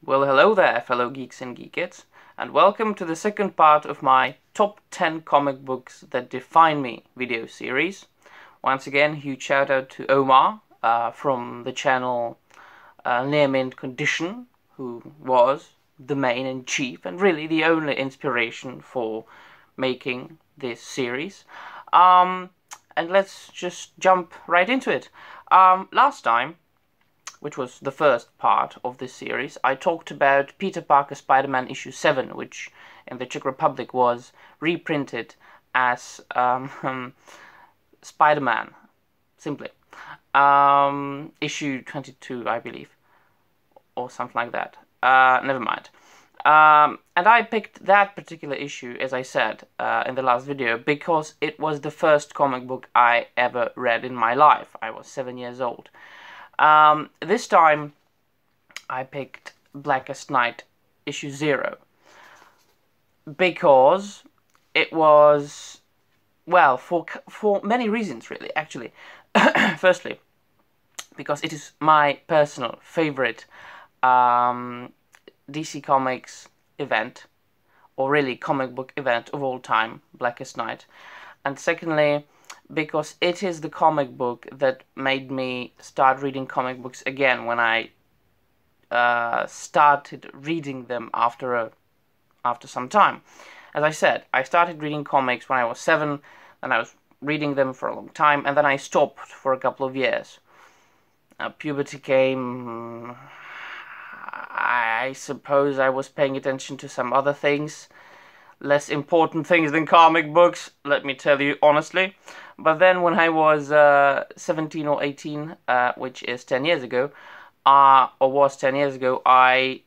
Well, hello there, fellow geeks and geekettes, and welcome to the second part of my Top 10 Comic Books That Define Me video series. Once again, huge shout out to Omar from the channel Near Mint Condition, who was the main and chief and really the only inspiration for making this series. And let's just jump right into it. Last time, which was the first part of this series, I talked about Peter Parker Spider-Man issue 7, which in the Czech Republic was reprinted as Spider-Man, simply. Issue 22, I believe, or something like that. Never mind. And I picked that particular issue, as I said in the last video, because it was the first comic book I ever read in my life. I was 7 years old. This time I picked Blackest Night issue 0 because it was, well, for many reasons really, actually. Firstly, because it is my personal favorite DC Comics event, or really comic book event of all time, Blackest Night. And secondly, because it is the comic book that made me start reading comic books again when I started reading them after some time. As I said, I started reading comics when I was 7, and I was reading them for a long time, and then I stopped for a couple of years. Puberty came. I suppose I was paying attention to some other things, less important things than comic books, let me tell you honestly. But then when I was 17 or 18, which is 10 years ago, or was 10 years ago, I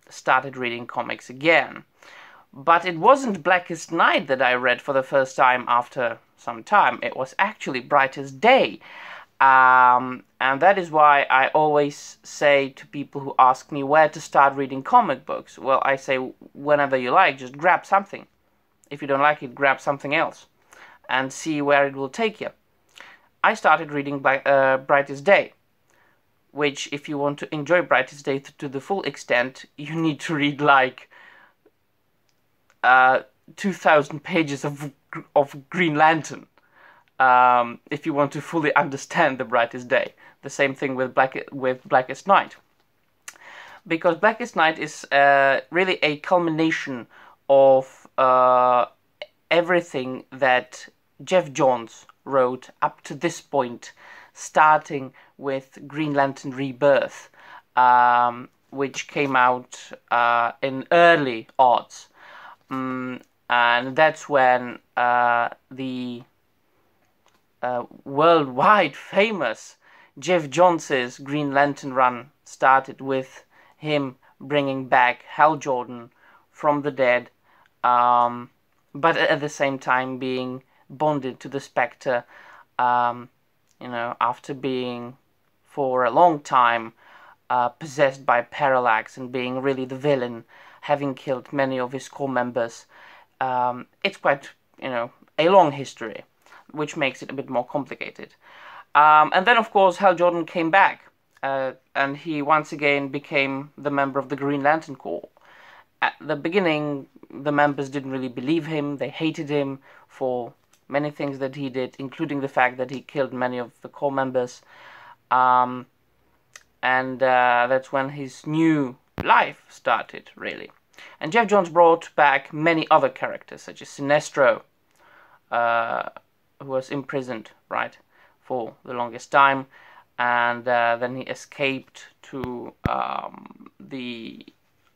started reading comics again. But it wasn't Blackest Night that I read for the first time after some time. It was actually Brightest Day. And that is why I always say to people who ask me where to start reading comic books, well, I say whenever you like, just grab something. If you don't like it, grab something else and see where it will take you. I started reading Brightest Day, which, if you want to enjoy Brightest Day to the full extent, you need to read like 2,000 pages of Green Lantern. If you want to fully understand the Brightest Day. The same thing with Blackest Night. Because Blackest Night is really a culmination of everything that Jeff Johns wrote up to this point, starting with Green Lantern Rebirth, which came out in early odds. And that's when the worldwide famous Jeff Johns' Green Lantern run started, with him bringing back Hal Jordan from the dead, but at the same time being bonded to the Spectre, after being for a long time possessed by Parallax and being really the villain, having killed many of his core members. It's quite, a long history, which makes it a bit more complicated. And then, of course, Hal Jordan came back, and he once again became the member of the Green Lantern Corps. At the beginning, the members didn't really believe him. They hated him for many things that he did, including the fact that he killed many of the core members. And that's when his new life started, really. And Jeff Johns brought back many other characters, such as Sinestro, who was imprisoned, right, for the longest time, and then he escaped to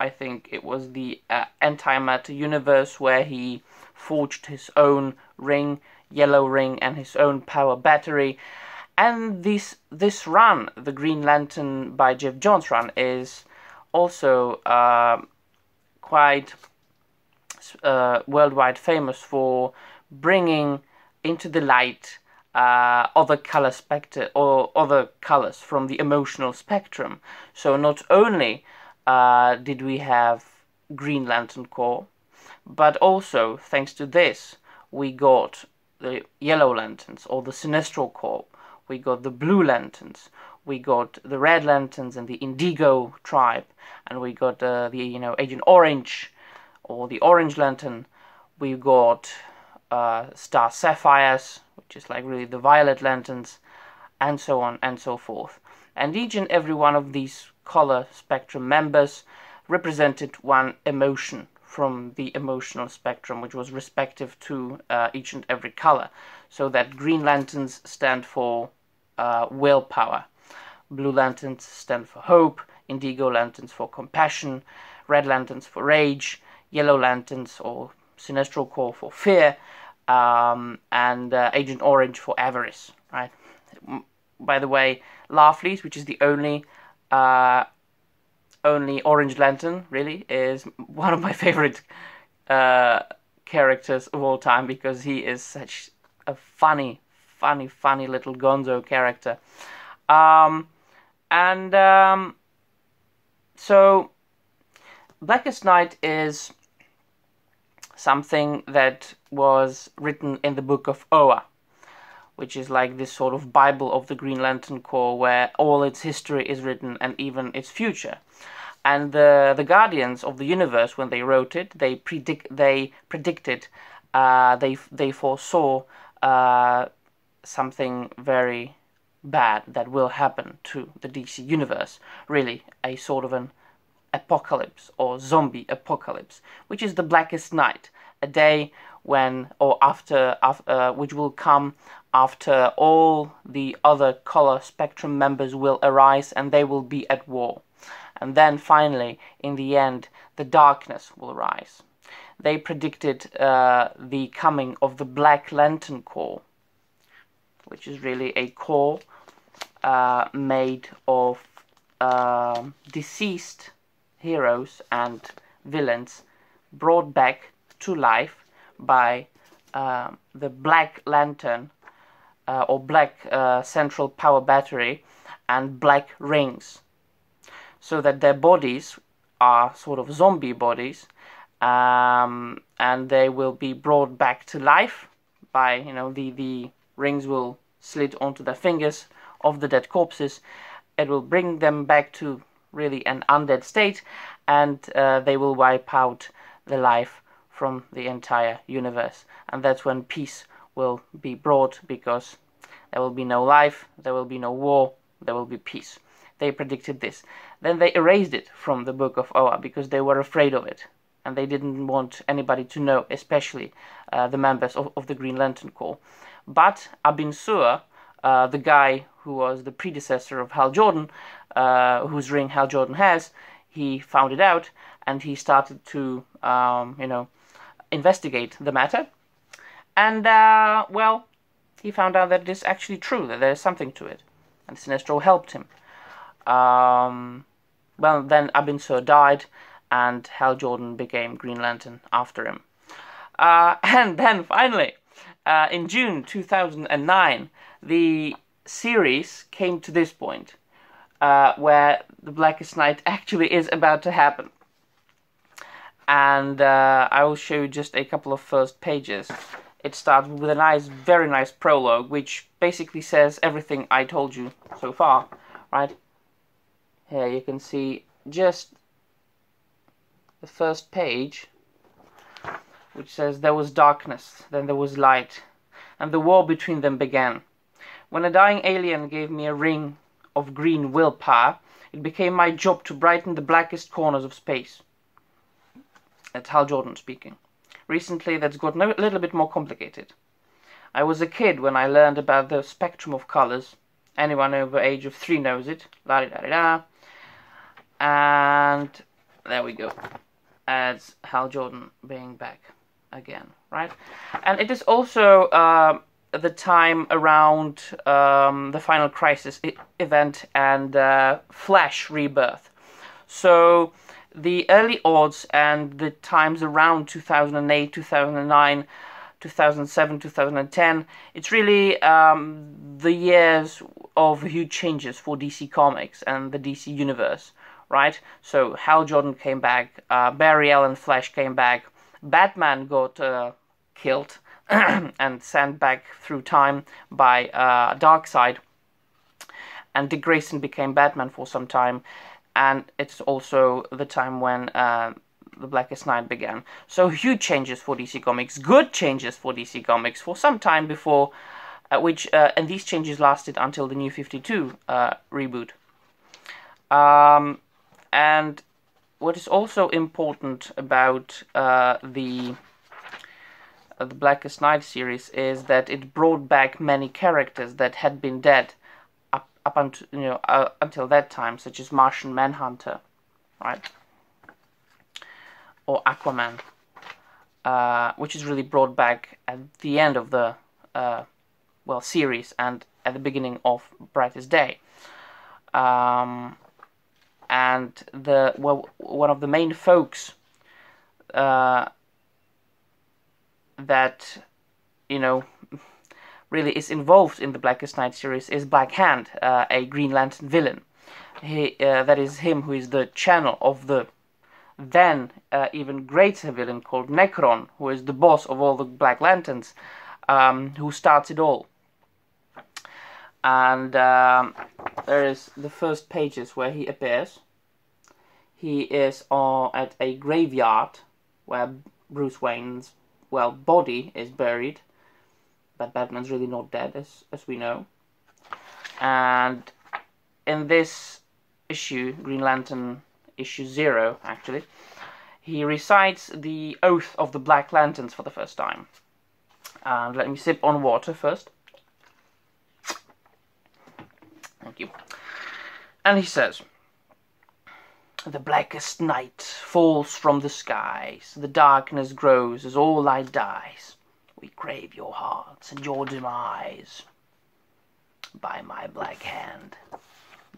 I think it was the antimatter universe, where he forged his own ring, Yellow Ring, and his own power battery. And this run, the Green Lantern by Jeff Johns run, is also quite worldwide famous for bringing into the light other color spectre, or other colors from the emotional spectrum. So not only did we have Green Lantern Corps, but also, thanks to this, we got the Yellow Lanterns, or the Sinestro Corps. We got the Blue Lanterns. we got the Red Lanterns and the Indigo tribe, and we got the Agent Orange or the Orange Lantern. We got Star Sapphires, which is like really the Violet Lanterns, and so on and so forth. And each and every one of these color spectrum members represented one emotion from the emotional spectrum, which was respective to each and every color. So that Green Lanterns stand for willpower, Blue Lanterns stand for hope, Indigo Lanterns for compassion, Red Lanterns for rage, Yellow Lanterns or Sinestro Corps for fear, and Agent Orange for avarice, right? By the way, Larfleeze, which is the only Orange Lantern, really, is one of my favorite characters of all time, because he is such a funny little gonzo character. So Blackest Night is something that was written in the Book of Oa, which is like this sort of Bible of the Green Lantern Corps, where all its history is written and even its future. And the Guardians of the Universe, when they wrote it, they predicted, they foresaw something very bad that will happen to the DC Universe. Really, a sort of an apocalypse or zombie apocalypse, which is the Blackest Night, a day when, or after which will come after all the other color spectrum members will arise and they will be at war. And then finally, in the end, the darkness will rise. They predicted the coming of the Black Lantern Corps, which is really a corps made of deceased heroes and villains brought back to life by the Black Lantern or Black Central Power Battery and Black Rings, so that their bodies are sort of zombie bodies, and they will be brought back to life by, the rings will slit onto the fingers of the dead corpses. It will bring them back to really an undead state, and they will wipe out the life from the entire universe. And that's when peace will be brought, because there will be no life, there will be no war, there will be peace. They predicted this. Then they erased it from the Book of Oa because they were afraid of it, and they didn't want anybody to know, especially the members of the Green Lantern Corps. But Abin Sur, the guy who was the predecessor of Hal Jordan, whose ring Hal Jordan has, he found it out, and he started to, investigate the matter. And, well, he found out that it is actually true, that there is something to it. And Sinestro helped him. Well, then Abin Sur died, and Hal Jordan became Green Lantern after him. And then, finally, in June 2009, the series came to this point, where the Blackest Night actually is about to happen. And I will show you just a couple of first pages. It starts with a very nice prologue, which basically says everything I told you so far, right? Here you can see just the first page, which says, "There was darkness, then there was light, and the war between them began. When a dying alien gave me a ring of green willpower, it became my job to brighten the blackest corners of space." That's Hal Jordan speaking. Recently, that's gotten a little bit more complicated. I was a kid when I learned about the spectrum of colors. Anyone over age of 3 knows it. La-di-da-di-da. And there we go. As Hal Jordan being back again, right? And it is also the time around the Final Crisis event and Flash Rebirth. So the early odds and the times around 2008, 2009, 2007, 2010, it's really the years of huge changes for DC Comics and the DC Universe, right? So Hal Jordan came back, Barry Allen Flash came back, Batman got killed and sent back through time by Darkseid, and Dick Grayson became Batman for some time, and it's also the time when the Blackest Night began. So huge changes for DC Comics, good changes for DC Comics for some time before, and these changes lasted until the New 52 reboot. And what is also important about the Blackest Night series is that it brought back many characters that had been dead up until until that time, such as Martian Manhunter, right, or Aquaman, which is really brought back at the end of the series and at the beginning of Brightest Day. And one of the main folks that really is involved in the Blackest Night series is Black Hand, a Green Lantern villain. That is him who is the channel of the then even greater villain called Necron, who is the boss of all the Black Lanterns, who starts it all. And there is the first pages where he appears. He is at a graveyard where Bruce Wayne's body is buried, but Batman's really not dead, as we know. And in this issue, Green Lantern issue 0, actually, he recites the Oath of the Black Lanterns for the first time. And let me sip on water first. Thank you. And he says, "The blackest night falls from the skies, the darkness grows as all light dies. We crave your hearts and your demise. By my black hand,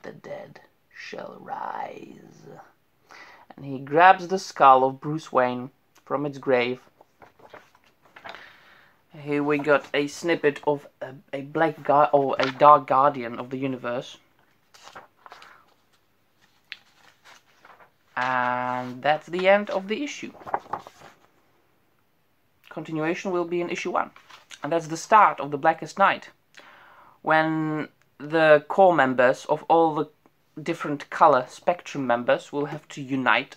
the dead shall rise." And he grabs the skull of Bruce Wayne from its grave. Here we got a snippet of a dark guardian of the universe. And that's the end of the issue. Continuation will be in issue 1. And that's the start of the Blackest Night, when the core members of all the different color spectrum members will have to unite,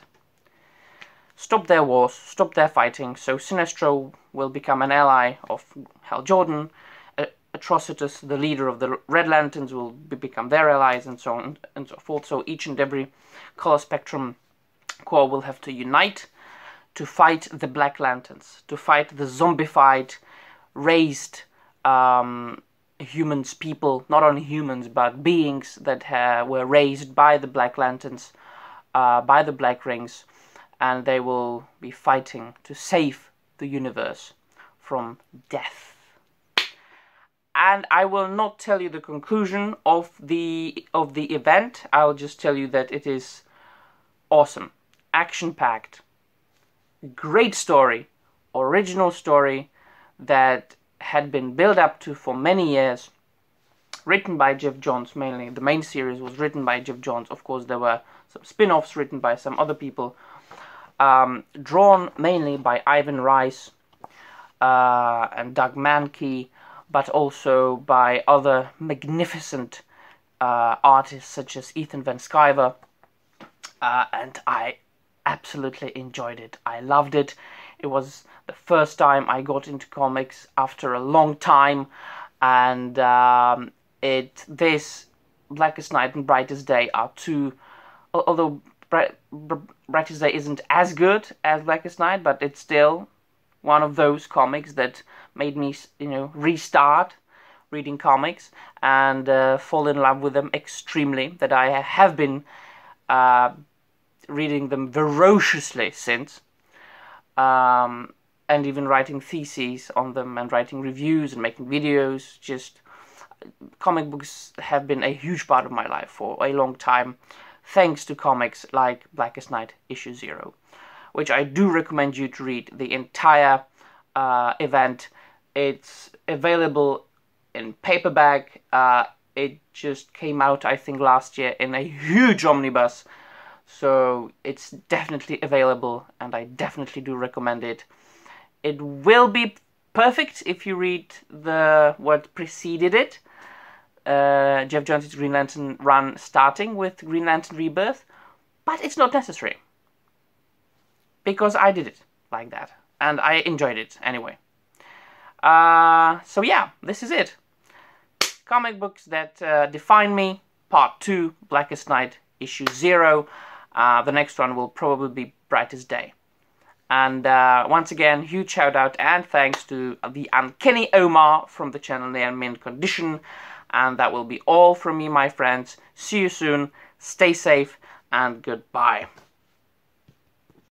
stop their wars, stop their fighting. So Sinestro will become an ally of Hal Jordan, Atrocitus, the leader of the Red Lanterns, will become their allies, and so on and so forth. So each and every color spectrum core will have to unite to fight the Black Lanterns, to fight the zombified, raised humans, people, not only humans, but beings that were raised by the Black Lanterns, by the Black Rings, and they will be fighting to save the universe from death. And I will not tell you the conclusion of the event. I'll just tell you that it is awesome, action-packed, great story, original story that had been built up to for many years, written by Jeff Johns mainly. The main series was written by Jeff Johns. Of course, there were some spin-offs written by some other people, drawn mainly by Ivan Rice and Doug Mankey, but also by other magnificent artists such as Ethan Van Sciver, and I absolutely enjoyed it. I loved it. It was the first time I got into comics after a long time, and this Blackest Night and Brightest Day are two, although Brightest Day isn't as good as Blackest Night, but it's still one of those comics that made me, restart reading comics and fall in love with them extremely, that I have been reading them voraciously since, and even writing theses on them and writing reviews and making videos. Just comic books have been a huge part of my life for a long time, thanks to comics like Blackest Night issue 0, which I do recommend you to read the entire event. It's available in paperback. It just came out, I think, last year in a huge omnibus, so it's definitely available, and I definitely do recommend it. It will be perfect if you read what preceded it, Jeff Jones' Green Lantern run starting with Green Lantern Rebirth, but it's not necessary. Because I did it like that, and I enjoyed it anyway. So yeah, this is it. Comic books that define me, Part 2, Blackest Night, Issue 0. The next one will probably be Brightest Day. And once again, huge shout out and thanks to the uncanny Omar from the channel name Mint Condition. And that will be all from me, my friends. See you soon, stay safe, and goodbye.